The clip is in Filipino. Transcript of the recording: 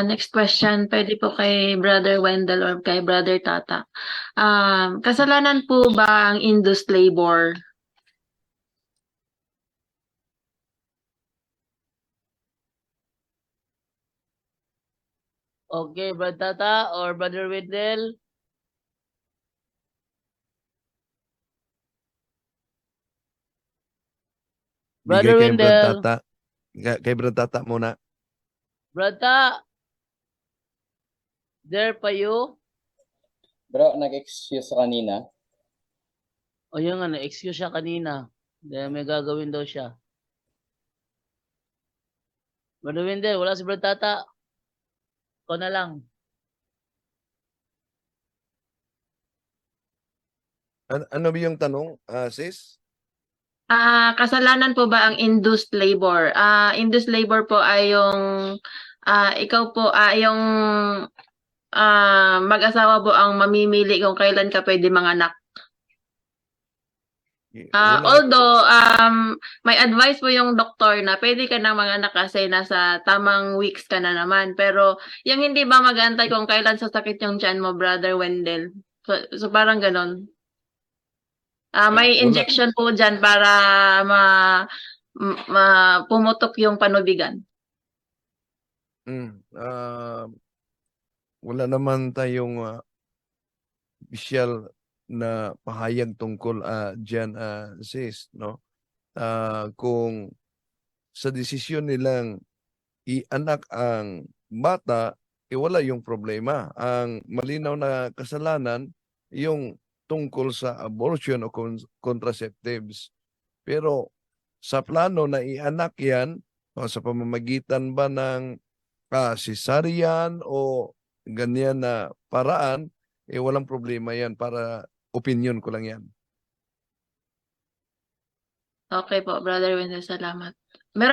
Next question, pwede po kay Brother Wendell or kay Brother Tata. Kasalanan po ba ang induced labor? Okay, Brother Tata or Brother Wendell? Brother Bigay kay Brad Wendell. Tata. Kay Brad Tata muna. Brata, there pa you? Bro, nag-excuse kanina. O yun nga, na-excuse siya kanina. Dahil may gagawin daw siya. Brother Wendell, wala si Brother Tata. Ikaw na lang. Ano ba yung tanong, sis? Kasalanan po ba ang induced labor? Induced labor po ay yung ikaw po yung mag-asawa po ang mamimili kung kailan ka pwede manganak. Wala. Although may advice po yung doktor na pwede ka nang manganak kasi nasa tamang weeks ka na naman. Pero yung hindi ba mag-aantay kung kailan sasakit yung tiyan mo, Brother Wendell? So parang ganon. May Wala. injection po dyan para pumutok yung panubigan. Wala naman tayong official na pahayag tungkol dyan, sis, no? Kung sa desisyon nilang ianak ang bata, wala yung problema. Ang malinaw na kasalanan, yung tungkol sa abortion o contraceptives. Pero sa plano na ianak yan, o sa pamamagitan ba ng cesarean o ganyan na paraan, walang problema yan. Para opinion ko lang yan. Okay po, Brother Wendell, salamat.